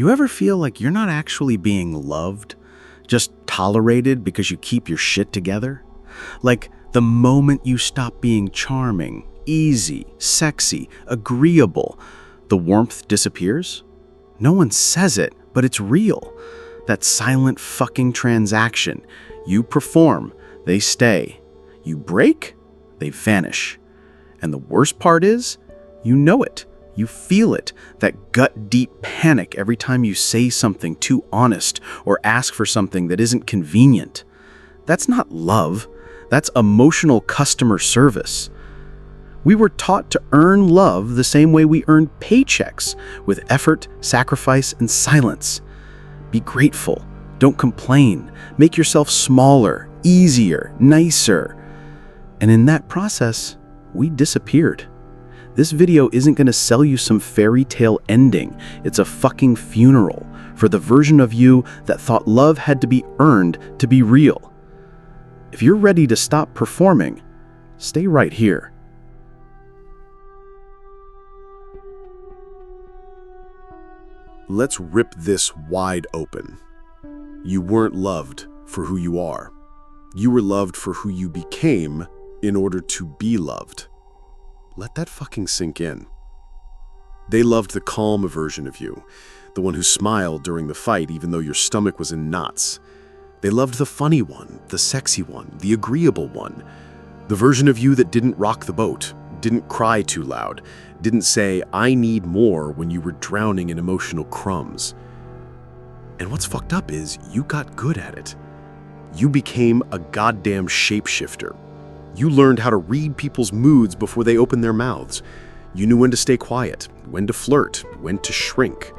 You ever feel like you're not actually being loved, just tolerated because you keep your shit together? Like the moment you stop being charming, easy, sexy, agreeable, the warmth disappears? No one says it, but it's real. That silent fucking transaction. You perform, they stay. You break, they vanish. And the worst part is, you know it. You feel it, that gut-deep panic every time you say something too honest or ask for something that isn't convenient. That's not love. That's emotional customer service. We were taught to earn love the same way we earn paychecks, with effort, sacrifice, and silence. Be grateful. Don't complain. Make yourself smaller, easier, nicer. And in that process, we disappeared. This video isn't going to sell you some fairy tale ending. It's a fucking funeral for the version of you that thought love had to be earned to be real. If you're ready to stop performing, stay right here. Let's rip this wide open. You weren't loved for who you are. You were loved for who you became in order to be loved. Let that fucking sink in. They loved the calm version of you, the one who smiled during the fight even though your stomach was in knots. They loved the funny one, the sexy one, the agreeable one, the version of you that didn't rock the boat, didn't cry too loud, didn't say, "I need more" when you were drowning in emotional crumbs. And what's fucked up is you got good at it. You became a goddamn shapeshifter. You learned how to read people's moods before they opened their mouths. You knew when to stay quiet, when to flirt, when to shrink.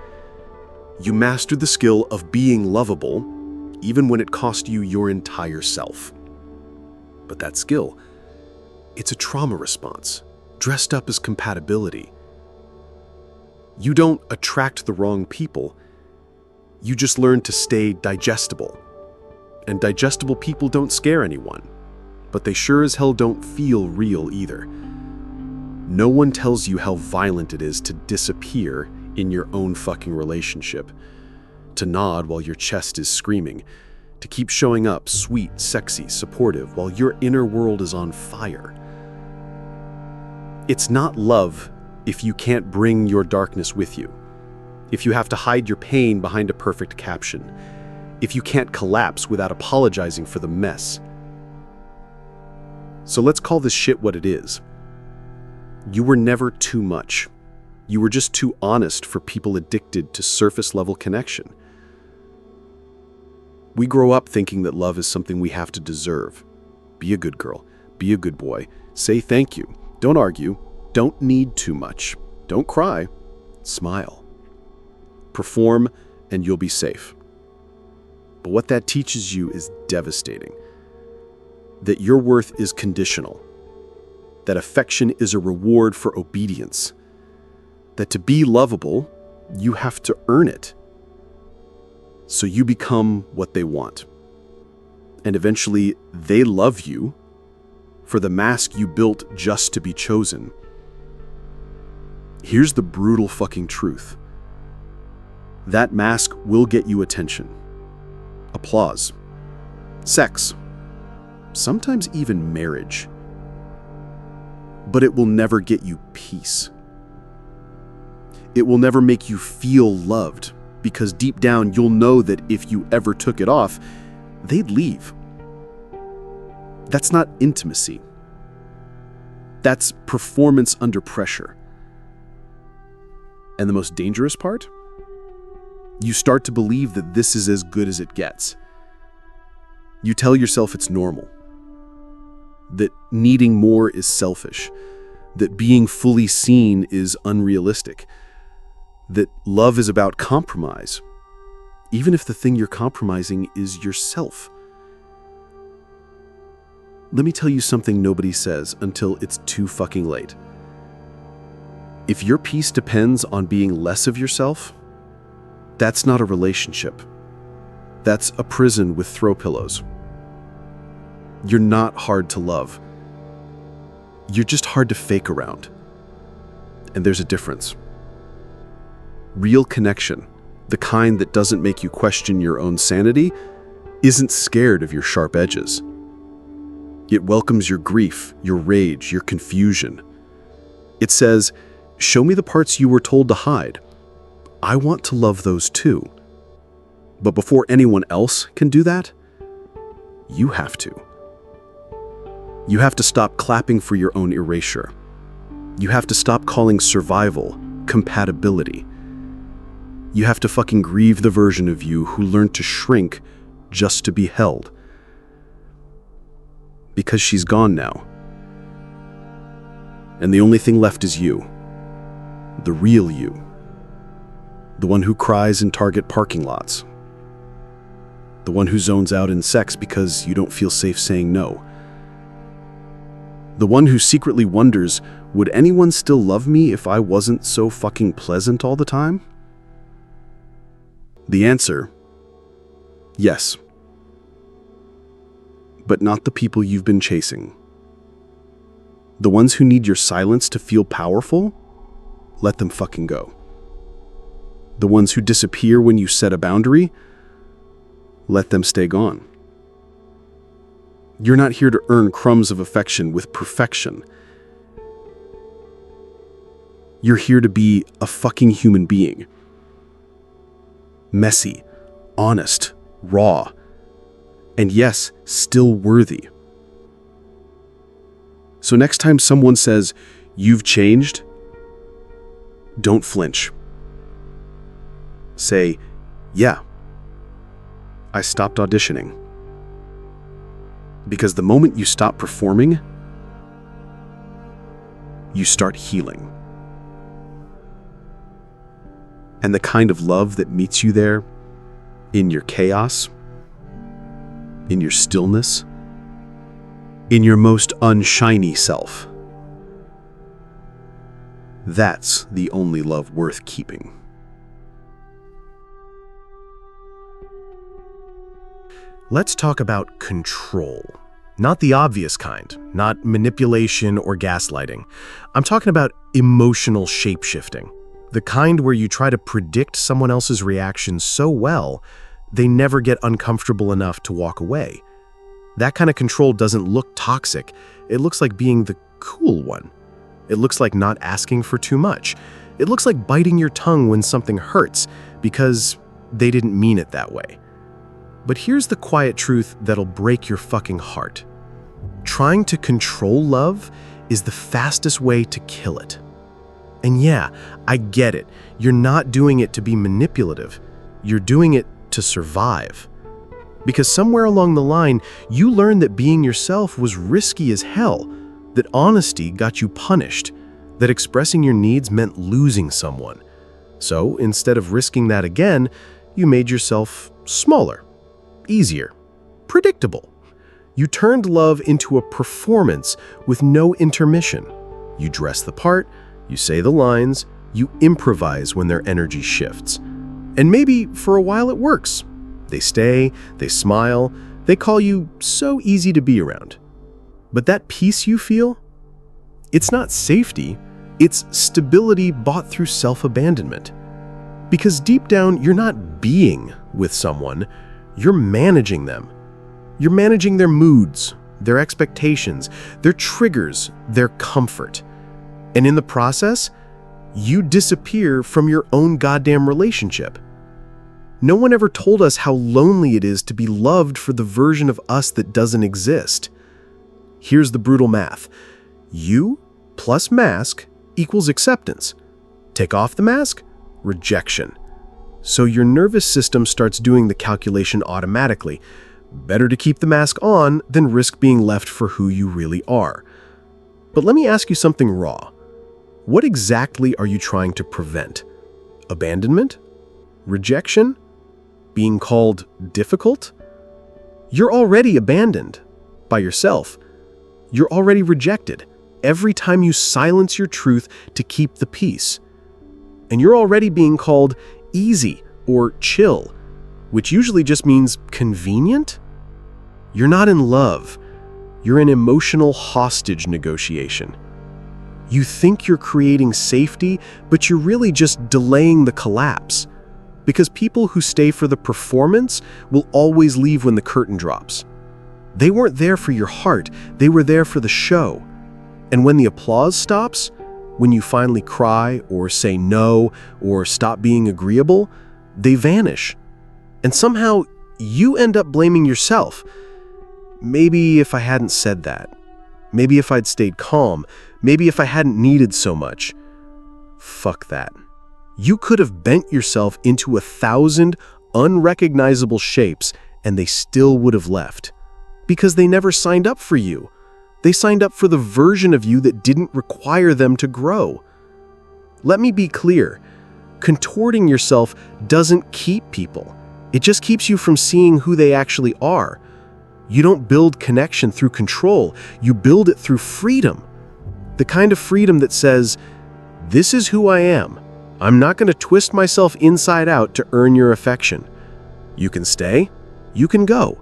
You mastered the skill of being lovable, even when it cost you your entire self. But that skill, it's a trauma response, dressed up as compatibility. You don't attract the wrong people. You just learn to stay digestible. And digestible people don't scare anyone. But they sure as hell don't feel real either. No one tells you how violent it is to disappear in your own fucking relationship, to nod while your chest is screaming, to keep showing up sweet, sexy, supportive while your inner world is on fire. It's not love if you can't bring your darkness with you, if you have to hide your pain behind a perfect caption, if you can't collapse without apologizing for the mess. So let's call this shit what it is. You were never too much. You were just too honest for people addicted to surface-level connection. We grow up thinking that love is something we have to deserve. Be a good girl. Be a good boy. Say thank you. Don't argue. Don't need too much. Don't cry. Smile. Perform, and you'll be safe. But what that teaches you is devastating. That your worth is conditional, that affection is a reward for obedience, that to be lovable, you have to earn it. So you become what they want. And eventually, they love you for the mask you built just to be chosen. Here's the brutal fucking truth. That mask will get you attention, applause, sex, sometimes even marriage. But it will never get you peace. It will never make you feel loved, because deep down you'll know that if you ever took it off, they'd leave. That's not intimacy. That's performance under pressure. And the most dangerous part? You start to believe that this is as good as it gets. You tell yourself it's normal, that needing more is selfish, that being fully seen is unrealistic, that love is about compromise, even if the thing you're compromising is yourself. Let me tell you something nobody says until it's too fucking late. If your peace depends on being less of yourself, that's not a relationship. That's a prison with throw pillows. You're not hard to love. You're just hard to fake around. And there's a difference. Real connection, the kind that doesn't make you question your own sanity, isn't scared of your sharp edges. It welcomes your grief, your rage, your confusion. It says, show me the parts you were told to hide. I want to love those too. But before anyone else can do that, you have to. You have to stop clapping for your own erasure. You have to stop calling survival compatibility. You have to fucking grieve the version of you who learned to shrink just to be held. Because she's gone now. And the only thing left is you. The real you. The one who cries in Target parking lots. The one who zones out in sex because you don't feel safe saying no. The one who secretly wonders, would anyone still love me if I wasn't so fucking pleasant all the time? The answer, yes. But not the people you've been chasing. The ones who need your silence to feel powerful, let them fucking go. The ones who disappear when you set a boundary, let them stay gone. You're not here to earn crumbs of affection with perfection. You're here to be a fucking human being. Messy, honest, raw, and yes, still worthy. So next time someone says, you've changed, don't flinch. Say, yeah, I stopped auditioning. Because the moment you stop performing, you start healing. And the kind of love that meets you there, in your chaos, in your stillness, in your most unshiny self, that's the only love worth keeping. Let's talk about control. Not the obvious kind, not manipulation or gaslighting. I'm talking about emotional shapeshifting. The kind where you try to predict someone else's reaction so well, they never get uncomfortable enough to walk away. That kind of control doesn't look toxic. It looks like being the cool one. It looks like not asking for too much. It looks like biting your tongue when something hurts because they didn't mean it that way. But here's the quiet truth that'll break your fucking heart. Trying to control love is the fastest way to kill it. And yeah, I get it. You're not doing it to be manipulative. You're doing it to survive. Because somewhere along the line, you learned that being yourself was risky as hell, that honesty got you punished, that expressing your needs meant losing someone. So instead of risking that again, you made yourself smaller, easier, predictable. You turned love into a performance with no intermission. You dress the part, you say the lines, you improvise when their energy shifts. And maybe for a while it works. They stay, they smile, they call you so easy to be around. But that peace you feel, it's not safety, it's stability bought through self-abandonment. Because deep down, you're not being with someone, you're managing them. You're managing their moods, their expectations, their triggers, their comfort. And in the process, you disappear from your own goddamn relationship. No one ever told us how lonely it is to be loved for the version of us that doesn't exist. Here's the brutal math. You plus mask equals acceptance. Take off the mask, rejection. So your nervous system starts doing the calculation automatically. Better to keep the mask on than risk being left for who you really are. But let me ask you something raw. What exactly are you trying to prevent? Abandonment? Rejection? Being called difficult? You're already abandoned by yourself. You're already rejected every time you silence your truth to keep the peace. And you're already being called easy or chill, which usually just means convenient. You're not in love. You're in emotional hostage negotiation. You think you're creating safety, but you're really just delaying the collapse. because people who stay for the performance will always leave when the curtain drops. They weren't there for your heart, they were there for the show. And when the applause stops, when you finally cry or say no or stop being agreeable, they vanish. And somehow you end up blaming yourself. Maybe if I hadn't said that. Maybe if I'd stayed calm. Maybe if I hadn't needed so much. Fuck that. You could have bent yourself into 1,000 unrecognizable shapes and they still would have left. Because they never signed up for you. They signed up for the version of you that didn't require them to grow. Let me be clear. Contorting yourself doesn't keep people. It just keeps you from seeing who they actually are. You don't build connection through control. You build it through freedom. The kind of freedom that says, this is who I am. I'm not going to twist myself inside out to earn your affection. You can stay, you can go,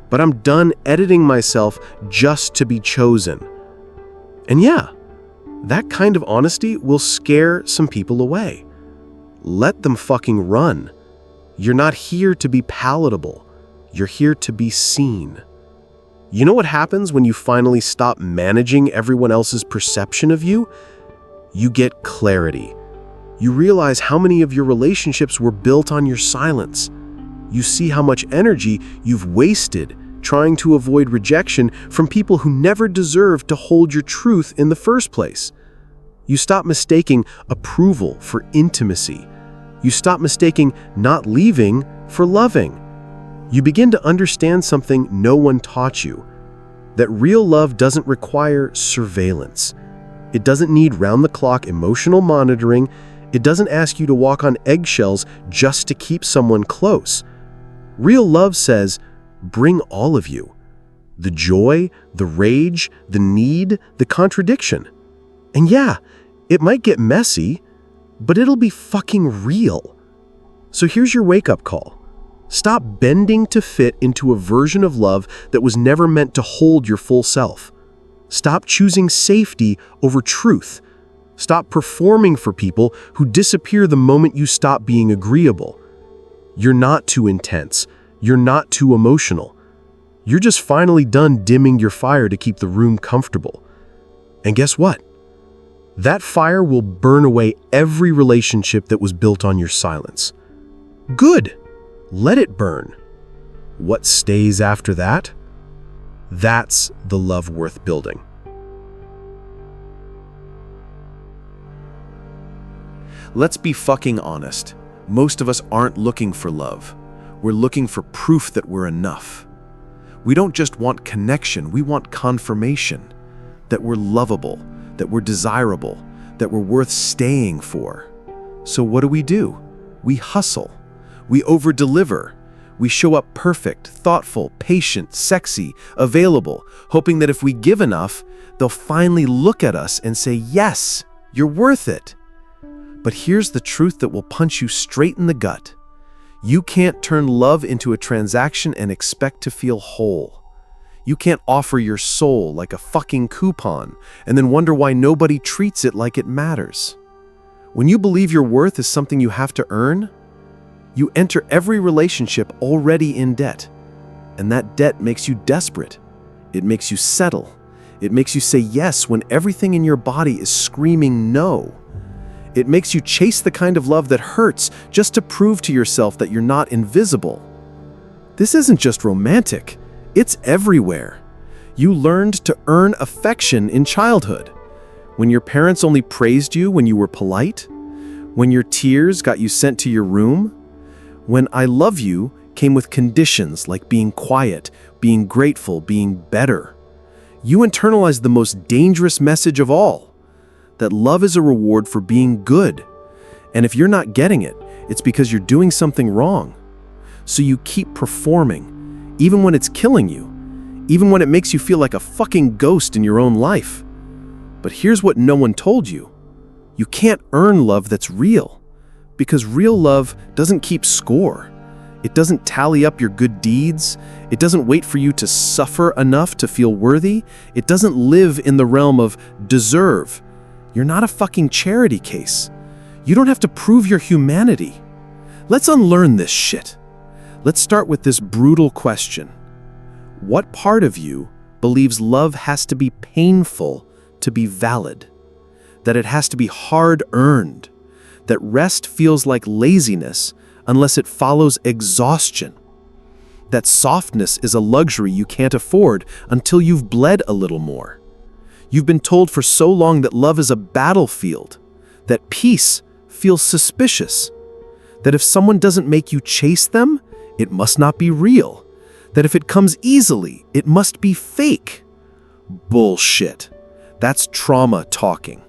but I'm done editing myself just to be chosen. And yeah, that kind of honesty will scare some people away. Let them fucking run. You're not here to be palatable. You're here to be seen. You know what happens when you finally stop managing everyone else's perception of you? You get clarity. You realize how many of your relationships were built on your silence. You see how much energy you've wasted trying to avoid rejection from people who never deserved to hold your truth in the first place. You stop mistaking approval for intimacy. You stop mistaking not leaving for loving. You begin to understand something no one taught you, that real love doesn't require surveillance. It doesn't need round-the-clock emotional monitoring. It doesn't ask you to walk on eggshells just to keep someone close. Real love says, bring all of you. The joy, the rage, the need, the contradiction. And yeah, it might get messy, but it'll be fucking real. So here's your wake-up call. Stop bending to fit into a version of love that was never meant to hold your full self. Stop choosing safety over truth. Stop performing for people who disappear the moment you stop being agreeable. You're not too intense. You're not too emotional. You're just finally done dimming your fire to keep the room comfortable. And guess what? That fire will burn away every relationship that was built on your silence. Good. Let it burn. What stays after that? That's the love worth building. Let's be fucking honest. Most of us aren't looking for love. We're looking for proof that we're enough. We don't just want connection, we want confirmation. That we're lovable, that we're desirable, that we're worth staying for. So what do? We hustle. We over-deliver. We show up perfect, thoughtful, patient, sexy, available, hoping that if we give enough, they'll finally look at us and say, yes, you're worth it. But here's the truth that will punch you straight in the gut. You can't turn love into a transaction and expect to feel whole. You can't offer your soul like a fucking coupon and then wonder why nobody treats it like it matters. When you believe your worth is something you have to earn, you enter every relationship already in debt. And that debt makes you desperate. It makes you settle. It makes you say yes when everything in your body is screaming no. It makes you chase the kind of love that hurts just to prove to yourself that you're not invisible. This isn't just romantic. It's everywhere. You learned to earn affection in childhood. When your parents only praised you when you were polite. When your tears got you sent to your room. When I love you came with conditions like being quiet, being grateful, being better. You internalized the most dangerous message of all, that love is a reward for being good. And if you're not getting it, it's because you're doing something wrong. So you keep performing, even when it's killing you, even when it makes you feel like a fucking ghost in your own life. But here's what no one told you. You can't earn love that's real, because real love doesn't keep score. It doesn't tally up your good deeds. It doesn't wait for you to suffer enough to feel worthy. It doesn't live in the realm of deserve. You're not a fucking charity case. You don't have to prove your humanity. Let's unlearn this shit. Let's start with this brutal question. What part of you believes love has to be painful to be valid? That it has to be hard-earned? That rest feels like laziness unless it follows exhaustion? That softness is a luxury you can't afford until you've bled a little more? You've been told for so long that love is a battlefield, that peace feels suspicious, that if someone doesn't make you chase them, it must not be real, that if it comes easily, it must be fake. Bullshit. That's trauma talking.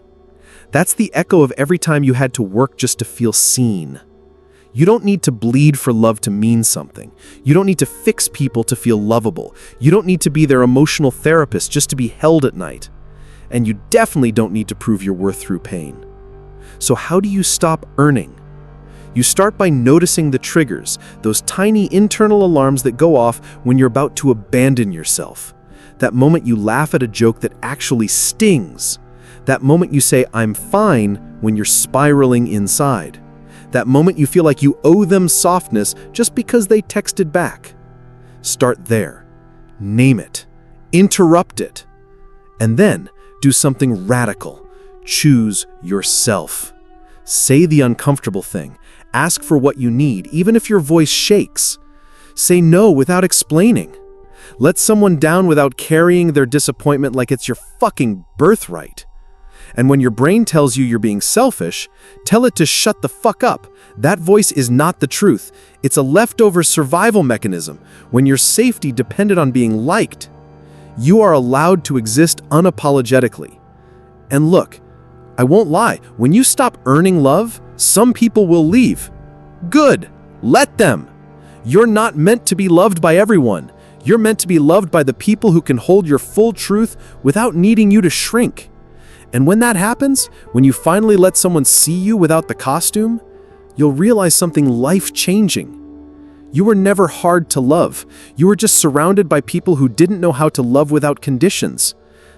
That's the echo of every time you had to work just to feel seen. You don't need to bleed for love to mean something. You don't need to fix people to feel lovable. You don't need to be their emotional therapist just to be held at night. And you definitely don't need to prove your worth through pain. So how do you stop earning? You start by noticing the triggers, those tiny internal alarms that go off when you're about to abandon yourself. That moment you laugh at a joke that actually stings. That moment you say, "I'm fine," when you're spiraling inside. That moment you feel like you owe them softness just because they texted back. Start there. Name it. Interrupt it. And then do something radical. Choose yourself. Say the uncomfortable thing. Ask for what you need, even if your voice shakes. Say no without explaining. Let someone down without carrying their disappointment like it's your fucking birthright. And when your brain tells you you're being selfish, tell it to shut the fuck up. That voice is not the truth. It's a leftover survival mechanism when your safety depended on being liked. You are allowed to exist unapologetically. And look, I won't lie, when you stop earning love, some people will leave. Good, let them. You're not meant to be loved by everyone. You're meant to be loved by the people who can hold your full truth without needing you to shrink. And when that happens, when you finally let someone see you without the costume, you'll realize something life-changing. You were never hard to love. You were just surrounded by people who didn't know how to love without conditions.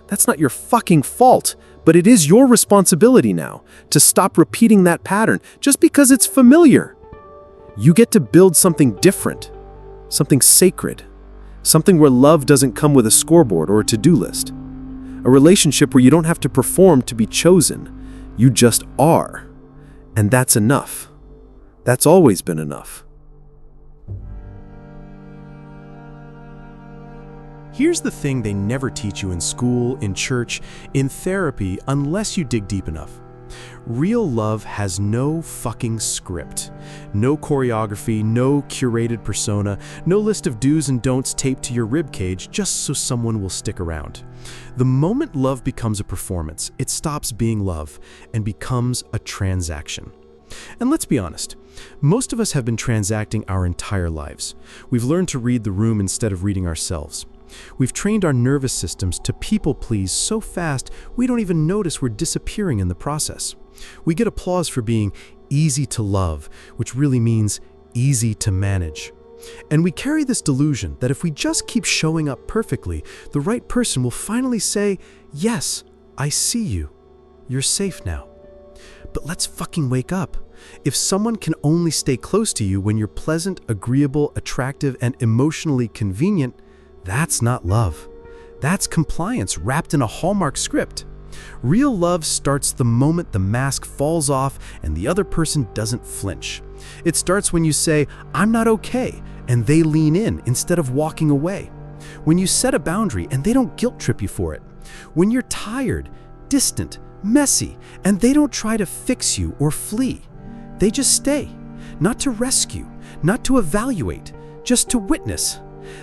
That's not your fucking fault, but it is your responsibility now to stop repeating that pattern just because it's familiar. You get to build something different, something sacred, something where love doesn't come with a scoreboard or a to-do list. A relationship where you don't have to perform to be chosen. You just are. And that's enough. That's always been enough. Here's the thing they never teach you in school, in church, in therapy, unless you dig deep enough. Real love has no fucking script. No choreography, no curated persona, no list of do's and don'ts taped to your ribcage just so someone will stick around. The moment love becomes a performance, it stops being love and becomes a transaction. And let's be honest, most of us have been transacting our entire lives. We've learned to read the room instead of reading ourselves. We've trained our nervous systems to people-please so fast we don't even notice we're disappearing in the process. We get applause for being easy to love, which really means easy to manage. And we carry this delusion that if we just keep showing up perfectly, the right person will finally say, "Yes, I see you. You're safe now." But let's fucking wake up. If someone can only stay close to you when you're pleasant, agreeable, attractive, and emotionally convenient, that's not love. That's compliance wrapped in a Hallmark script. Real love starts the moment the mask falls off and the other person doesn't flinch. It starts when you say, "I'm not okay," and they lean in instead of walking away. When you set a boundary and they don't guilt trip you for it. When you're tired, distant, messy, and they don't try to fix you or flee. They just stay, not to rescue, not to evaluate, just to witness.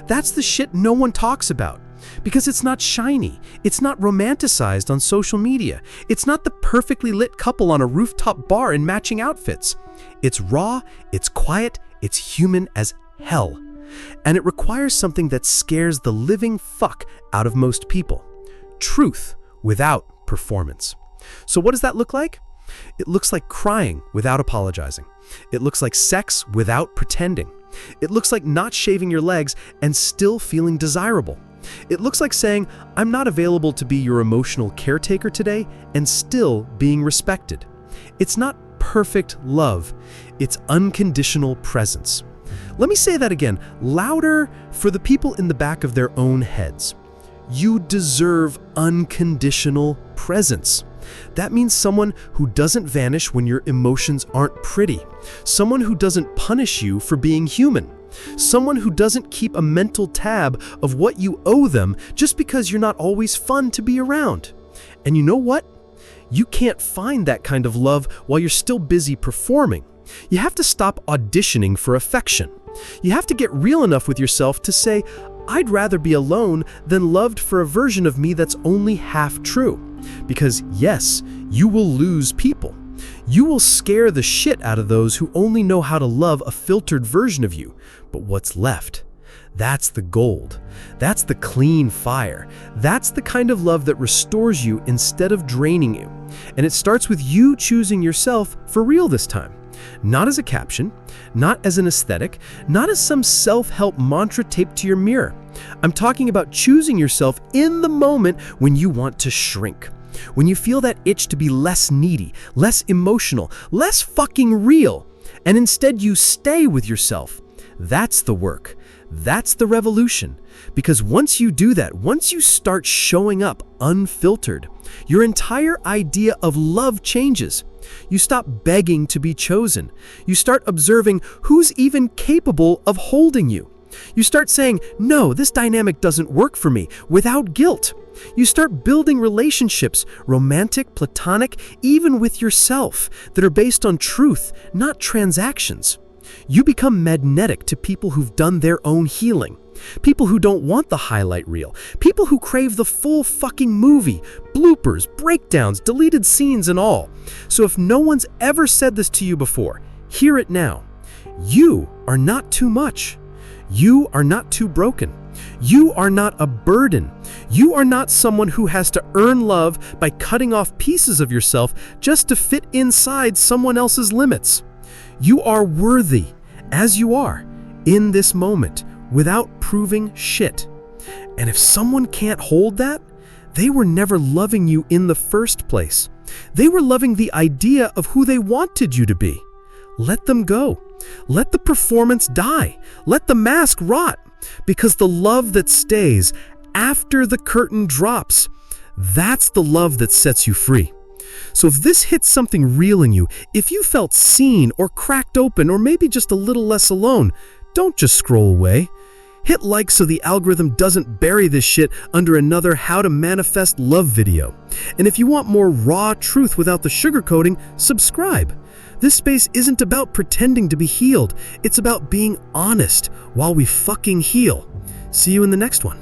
That's the shit no one talks about. Because it's not shiny, it's not romanticized on social media, it's not the perfectly lit couple on a rooftop bar in matching outfits. It's raw, it's quiet, it's human as hell. And it requires something that scares the living fuck out of most people. Truth without performance. So what does that look like? It looks like crying without apologizing. It looks like sex without pretending. It looks like not shaving your legs and still feeling desirable. It looks like saying, "I'm not available to be your emotional caretaker today," and still being respected. It's not perfect love. It's unconditional presence. Let me say that again, louder for the people in the back of their own heads. You deserve unconditional presence. That means someone who doesn't vanish when your emotions aren't pretty. Someone who doesn't punish you for being human. Someone who doesn't keep a mental tab of what you owe them just because you're not always fun to be around. And you know what? You can't find that kind of love while you're still busy performing. You have to stop auditioning for affection. You have to get real enough with yourself to say, I'd rather be alone than loved for a version of me that's only half true. Because yes, you will lose people. You will scare the shit out of those who only know how to love a filtered version of you. But what's left? That's the gold. That's the clean fire. That's the kind of love that restores you instead of draining you. And it starts with you choosing yourself for real this time. Not as a caption, not as an aesthetic, not as some self-help mantra taped to your mirror. I'm talking about choosing yourself in the moment when you want to shrink. When you feel that itch to be less needy, less emotional, less fucking real, and instead you stay with yourself. That's the work. That's the revolution. Because once you do that, once you start showing up unfiltered, your entire idea of love changes. You stop begging to be chosen. You start observing who's even capable of holding you. You start saying, no, this dynamic doesn't work for me, without guilt. You start building relationships, romantic, platonic, even with yourself, that are based on truth, not transactions. You become magnetic to people who've done their own healing. People who don't want the highlight reel. People who crave the full fucking movie, bloopers, breakdowns, deleted scenes and all. So if no one's ever said this to you before, hear it now. You are not too much. You are not too broken. You are not a burden. You are not someone who has to earn love by cutting off pieces of yourself just to fit inside someone else's limits. You are worthy as you are in this moment without proving shit. And if someone can't hold that, they were never loving you in the first place. They were loving the idea of who they wanted you to be. Let them go. Let the performance die. Let the mask rot. Because the love that stays after the curtain drops, that's the love that sets you free. So if this hits something real in you, if you felt seen or cracked open or maybe just a little less alone, don't just scroll away. Hit like so the algorithm doesn't bury this shit under another how to manifest love video. And if you want more raw truth without the sugarcoating, subscribe. This space isn't about pretending to be healed. It's about being honest while we fucking heal. See you in the next one.